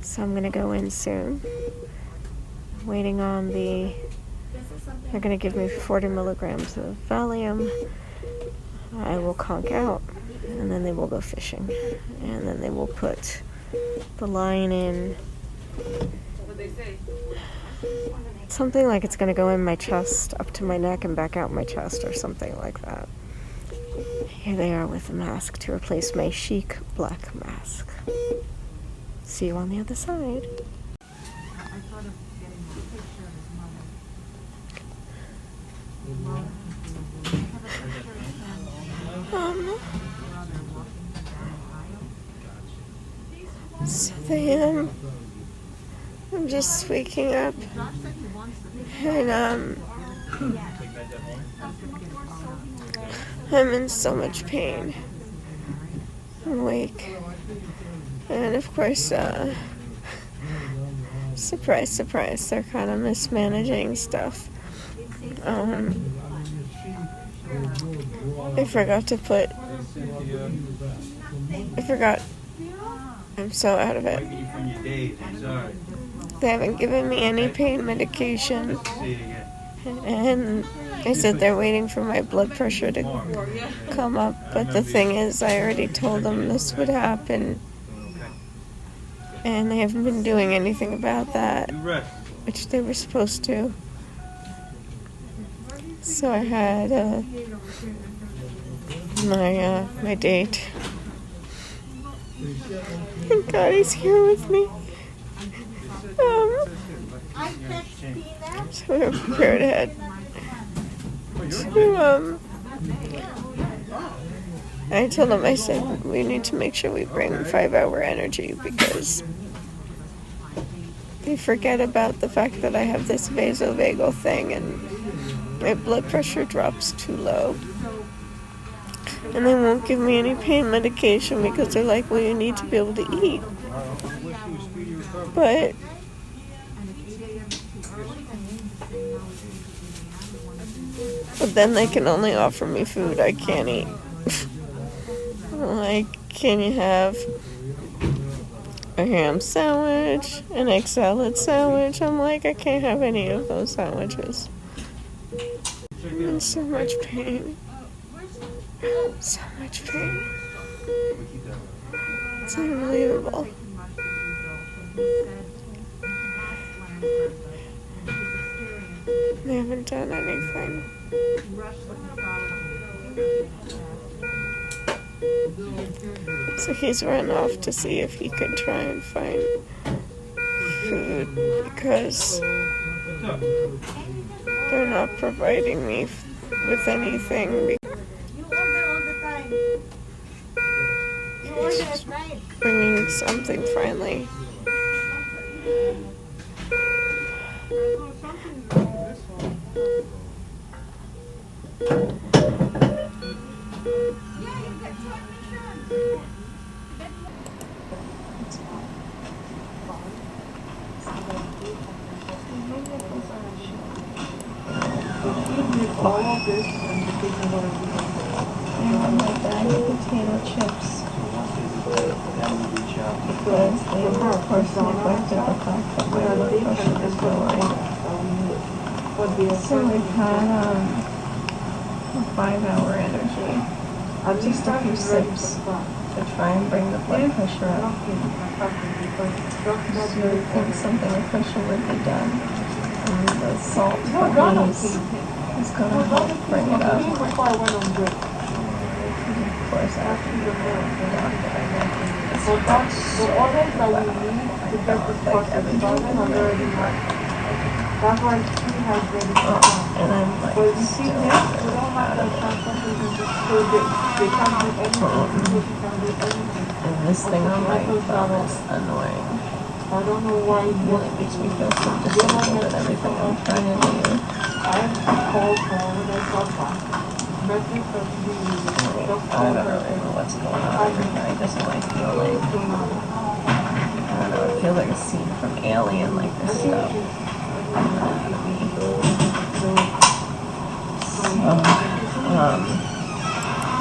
So I'm gonna go in soon. Waiting on they're gonna give me 40 milligrams of Valium. I will conk out, and then they will go fishing. And then they will put the line in. Something like it's gonna go in my chest, up to my neck, and back out my chest, or something like that. Here they are with a mask to replace my chic black mask. See you on the other side. So I'm just waking up, and I'm in so much pain. I'm awake, and of course, surprise, surprise, they're kind of mismanaging stuff. I'm so out of it. They haven't given me any pain medication, and they said they're waiting for my blood pressure to come up, but the thing is, I already told them this would happen, and they haven't been doing anything about that, which they were supposed to. So I had my date. Thank God he's here with me. So we're prepared ahead. I told him, I said, we need to make sure we bring 5-hour energy, because they forget about the fact that I have this vasovagal thing and my blood pressure drops too low. And they won't give me any pain medication because they're like, well, you need to be able to eat. But then they can only offer me food I can't eat. Like, can you have a ham sandwich, an egg salad sandwich? I'm like, I can't have any of those sandwiches. I'm in so much pain. So much pain. It's unbelievable. They haven't done anything. So he's run off to see if he could try and find food, because they're not providing me with anything. He's just bringing something finally. All of this and the things I'm going to do. And my bag of potato chips. Because they of course neglected the fact that my blood pressure is lowering. So we've had a 5-hour energy. Just a few sips to try and bring the blood pressure up. So we think something official would be done. And the salt is going to help bring it up. Of course, I have to do So that's the order that we need to get this process started already. That's why he has ready to come. But you see here, we don't have the transportation to so they can't do anything, because you can do anything. And this thing on my phone is annoying. I don't know why It really makes me feel so disabled with everything I'm trying to do. I called her when I got back. Message her to be with me. I don't really know what's going on. I just like feel like, I don't know, it feels like a scene from Alien, like this stuff.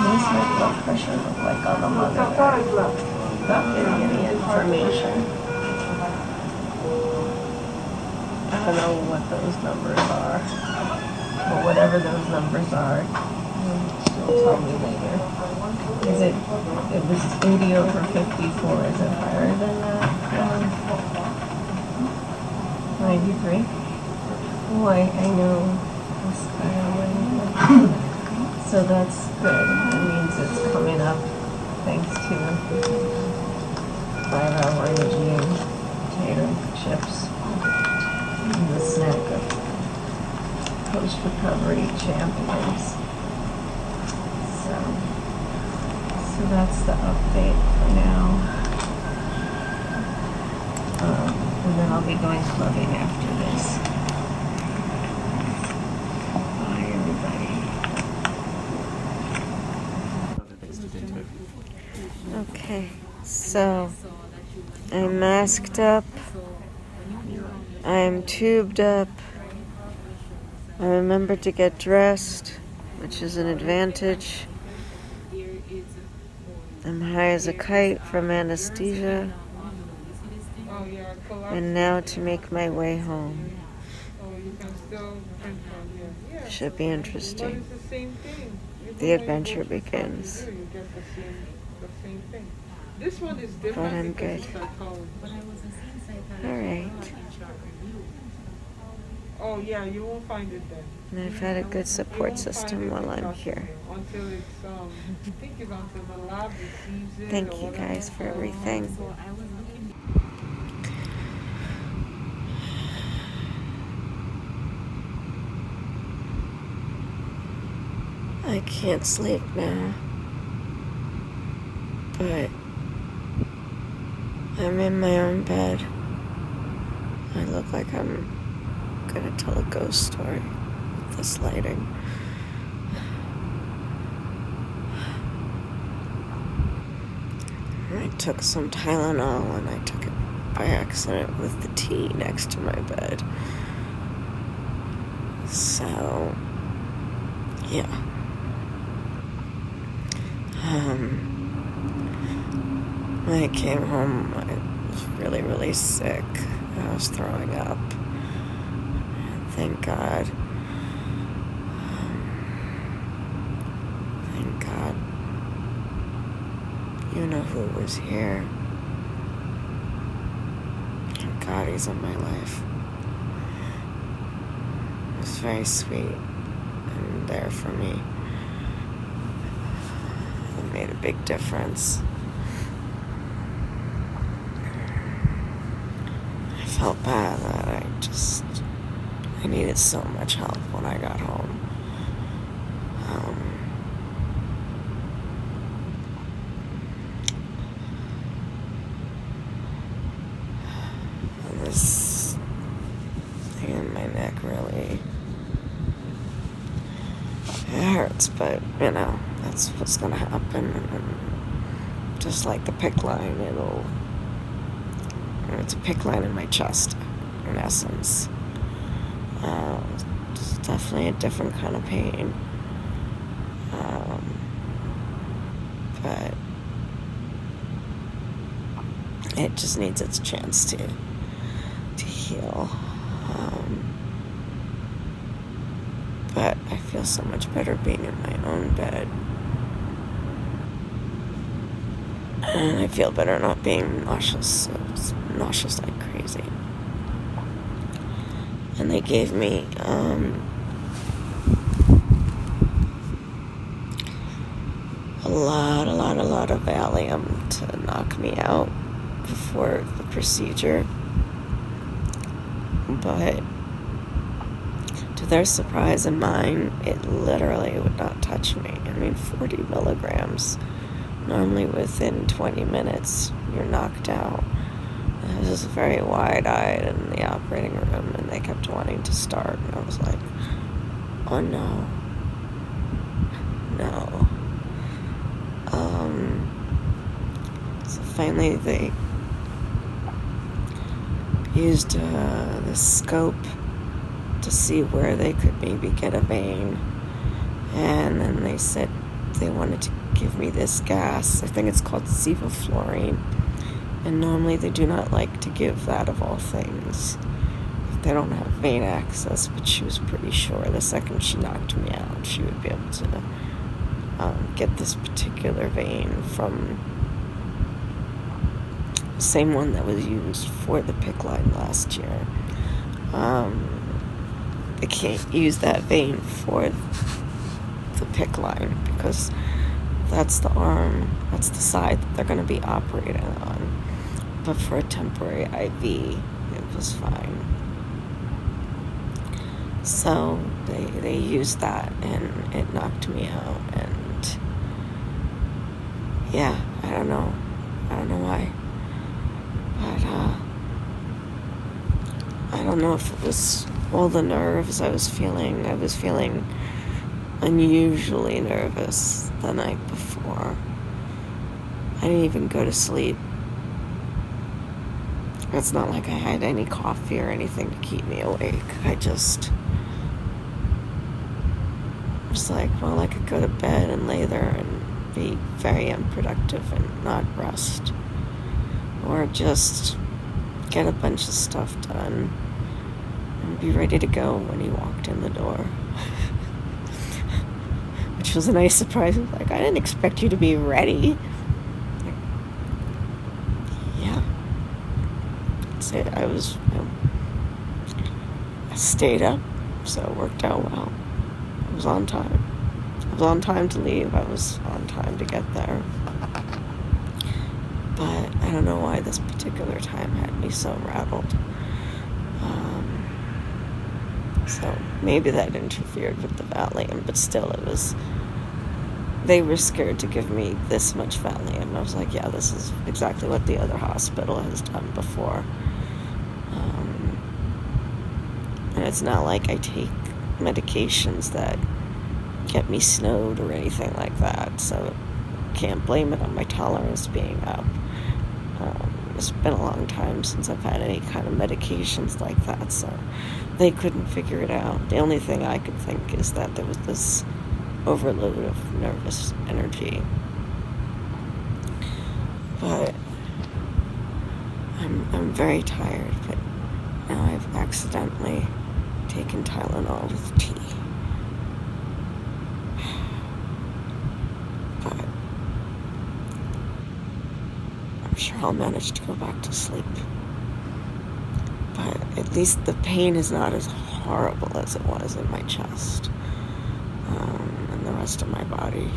These my blood pressure look like on the mother. Not getting any information. to know what those numbers are. Or whatever those numbers are. She'll tell me later. It was 80 over 54. Is it higher than that? 93? Oh, I know. So that's good. That means it's coming up thanks to 5-hour energy and potato chips and the snack of post-recovery champions. So that's the update for now. And then I'll be going clubbing after this. Bye, everybody. Okay, so I'm masked up. I'm tubed up. I remembered to get dressed, which is an advantage. I'm high as a kite from anesthesia. And now to make my way home. Should be interesting. The adventure begins. But I'm good. Alright. Oh yeah, you won't find it then. And I've had a good support system while I'm here. Until it's I think it's until the lab receives it. Thank you guys for everything. I can't sleep now, but I'm in my own bed. I look like I'm gonna tell a ghost story with this lighting. I took some Tylenol and I took it by accident with the tea next to my bed. So, yeah. When I came home, I was really, really sick. I was throwing up. Thank God. Thank God. You know who was here. Thank God he's in my life. It was very sweet and there for me. It made a big difference. I felt bad that I needed so much help when I got home. And this thing in my neck really, it hurts, but you know, that's what's gonna happen. And just like the PICC line, it's a PICC line in my chest, in essence. It's definitely a different kind of pain. But it just needs its chance to heal. But I feel so much better being in my own bed. And I feel better not being nauseous. It's nauseous like crazy. And they gave me a lot of Valium to knock me out before the procedure. But to their surprise and mine, it literally would not touch me. I mean, 40 milligrams. Normally within 20 minutes, you're knocked out. I was just very wide-eyed in the operating room, and they kept wanting to start. And I was like, oh no. No. So finally they used the scope to see where they could maybe get a vein. And then they said they wanted to give me this gas. I think it's called sevoflurane. And normally they do not like to give that of all things. they don't have vein access, but she was pretty sure the second she knocked me out, she would be able to get this particular vein from the same one that was used for the PICC line last year. They can't use that vein for the PICC line because that's the arm, that's the side that they're going to be operating on. But for a temporary IV, it was fine. So they used that, and it knocked me out. And yeah, I don't know why, but I don't know if it was all the nerves I was feeling. I was feeling unusually nervous the night before. I didn't even go to sleep. It's not like I had any coffee or anything to keep me awake. I just was like, well, I could go to bed and lay there and be very unproductive and not rest. Or just get a bunch of stuff done and be ready to go when he walked in the door. Which was a nice surprise. Like, I didn't expect you to be ready. Like, yeah. That's it. I stayed up, so it worked out well. I was on time. I was on time to leave. I was on time to get there. But I don't know why this particular time had me so rattled. So maybe that interfered with the Valium, but still they were scared to give me this much Valium. I was like, yeah, this is exactly what the other hospital has done before. And it's not like I take medications that get me snowed or anything like that, so can't blame it on my tolerance being up. It's been a long time since I've had any kind of medications like that, so they couldn't figure it out. The only thing I could think is that there was this overload of nervous energy. But I'm very tired, but now I've accidentally taken Tylenol with tea. But I'm sure I'll manage to go back to sleep. But at least the pain is not as horrible as it was in my chest. And the rest of my body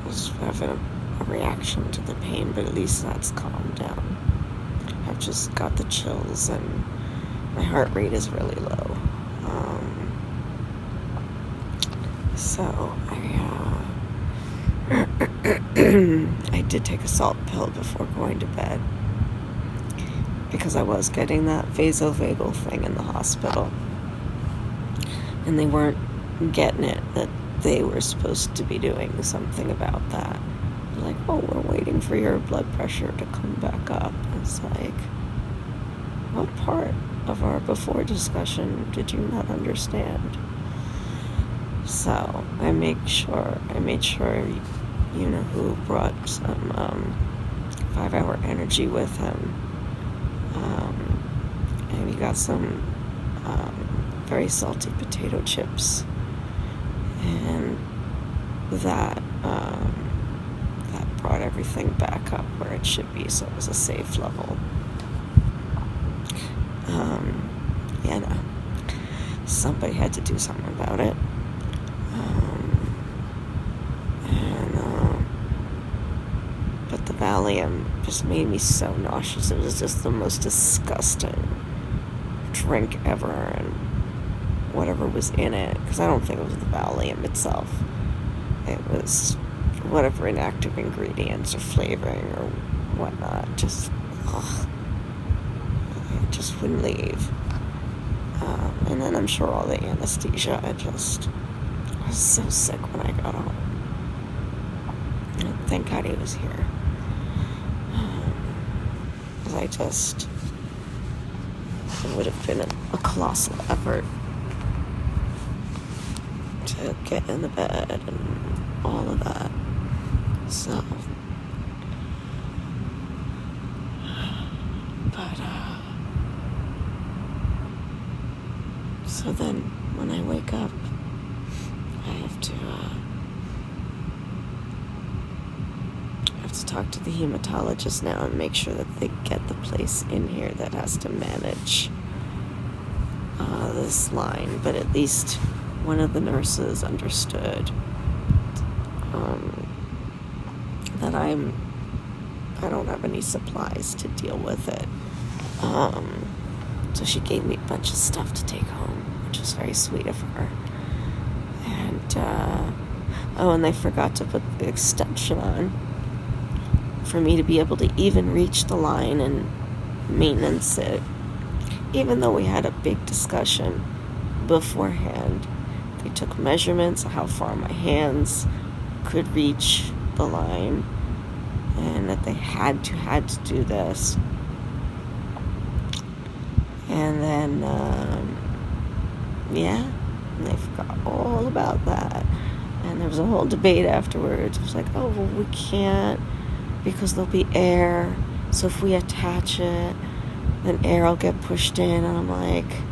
was having a reaction to the pain, but at least that's calmed down. I've just got the chills and my heart rate is really low. So I did take a salt pill before going to bed because I was getting that vasovagal thing in the hospital, and they weren't getting it that they were supposed to be doing something about that. They're like, oh, we're waiting for your blood pressure to come back up. It's like, what part of our before discussion did you not understand? So I made sure you know who brought some 5-hour energy with him, and he got some very salty potato chips, and that brought everything back up where it should be, so it was a safe level. Somebody had to do something about it. But the Valium just made me so nauseous. It was just the most disgusting drink ever, and whatever was in it, because I don't think it was the Valium itself. It was whatever inactive ingredients or flavoring or whatnot. Just, it just wouldn't leave. And then I'm sure all the anesthesia, I was so sick when I got home. And thank God he was here. Because it would have been a colossal effort to get in the bed and all of that. So, but So then when I wake up, I have to talk to the hematologist now and make sure that they get the place in here that has to manage this line. But at least one of the nurses understood that I don't have any supplies to deal with it. So she gave me a bunch of stuff to take home, which was very sweet of her. And and they forgot to put the extension on for me to be able to even reach the line and maintenance it. Even though we had a big discussion beforehand, they took measurements of how far my hands could reach the line, and that they had to do this. And then, and they forgot all about that. And there was a whole debate afterwards. It was like, oh, well, we can't because there'll be air. So if we attach it, then air will get pushed in. And I'm like,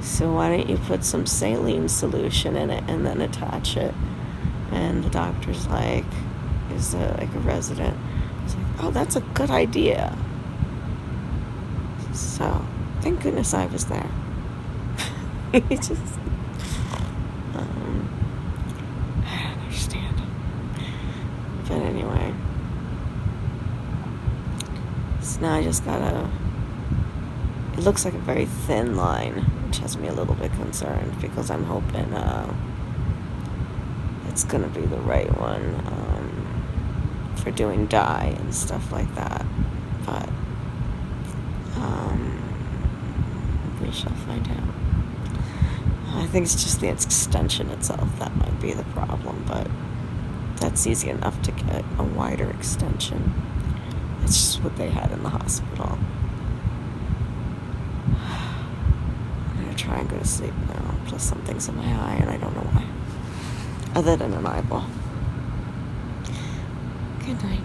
so why don't you put some saline solution in it and then attach it? And the doctor's like, is like a resident. I was like, oh, that's a good idea. So thank goodness I was there. It just, I don't understand. But anyway, so now I just gotta, it looks like a very thin line, which has me a little bit concerned because I'm hoping it's gonna be the right one for doing dye and stuff like that. But we shall find out. I think it's just the extension itself that might be the problem, but that's easy enough to get a wider extension. It's just what they had in the hospital. I'm gonna try and go to sleep now, plus something's in my eye and I don't know why, other than an eyeball. Good night.